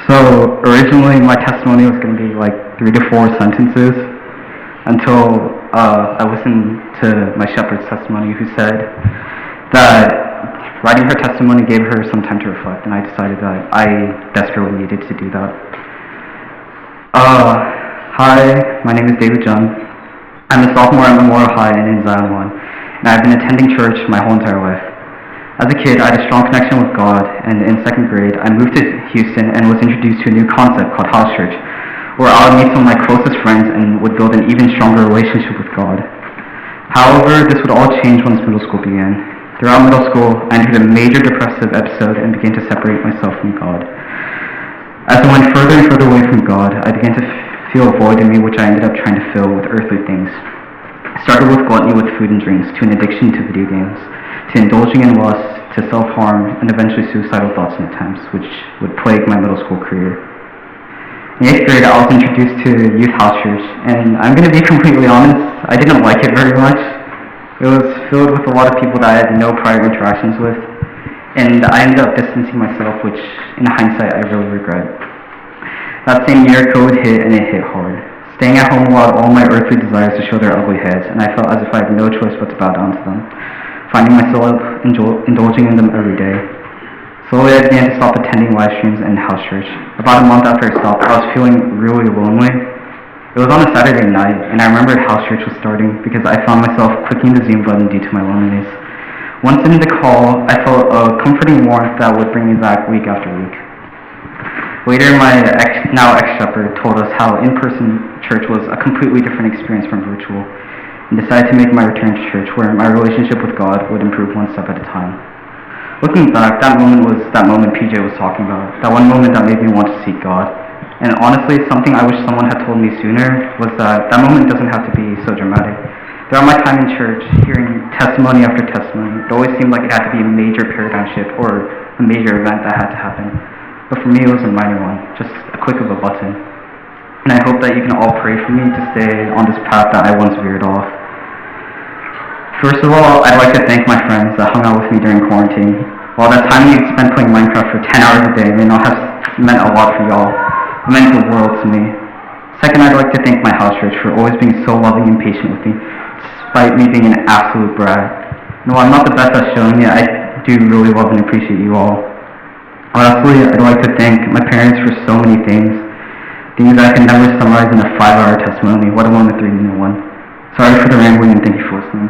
So originally my testimony was going to be like 3 to 4 sentences until I listened to my shepherd's testimony, who said that writing her testimony gave her some time to reflect, and I decided that I desperately needed to do that. Hi, my name is Jeon. I'm a sophomore at Memorial High in Zion 1, and I've been attending church my whole entire life. As a kid, I had a strong connection with God, and in 2nd grade, I moved to Houston and was introduced to a new concept called house church, where I would meet some of my closest friends and would build an even stronger relationship with God. However, this would all change once middle school began. Throughout middle school, I entered a major depressive episode and began to separate myself from God. As I went further and further away from God, I began to feel a void in me, which I ended up trying to fill with earthly things. It started with gluttony with food and drinks, to an addiction to video games, to indulging in lust, to self-harm, and eventually suicidal thoughts and attempts, which would plague my middle school career. In 8th grade, I was introduced to youth house church, and I'm going to be completely honest, I didn't like it very much. It was filled with a lot of people that I had no prior interactions with, and I ended up distancing myself, which in hindsight I really regret. That same year, COVID hit, and it hit hard. Staying at home allowed all my earthly desires to show their ugly heads, and I felt as if I had no choice but to bow down to them, finding myself indulging in them every day. Slowly, I began to stop attending live streams and house church. About a month after I stopped, I was feeling really lonely. It was on a Saturday night, and I remembered house church was starting because I found myself clicking the Zoom button due to my loneliness. Once in the call, I felt a comforting warmth that would bring me back week after week. Later, my now ex-shepherd told us how in-person church was a completely different experience from virtual, and decided to make my return to church where my relationship with God would improve one step at a time. Looking back, that moment was that moment PJ was talking about, that one moment that made me want to seek God. And honestly, something I wish someone had told me sooner was that moment doesn't have to be so dramatic. Throughout my time in church, hearing testimony after testimony, it always seemed like it had to be a major paradigm shift or a major event that had to happen. But for me, it was a minor one, just a click of a button. And I hope that you can all pray for me to stay on this path that I once veered off. First of all, I'd like to thank my friends that hung out with me during quarantine. While that time we spent playing Minecraft for 10 hours a day may not have meant a lot for y'all, it meant the world to me. Second, I'd like to thank my house church for always being so loving and patient with me, despite me being an absolute brat. No, I'm not the best at showing it. I do really love and appreciate you all. Lastly, I'd like to thank my parents for so many things that I can never summarize in a 5-hour testimony, let alone a 3-minute one. Sorry for the rambling, and thank you for listening.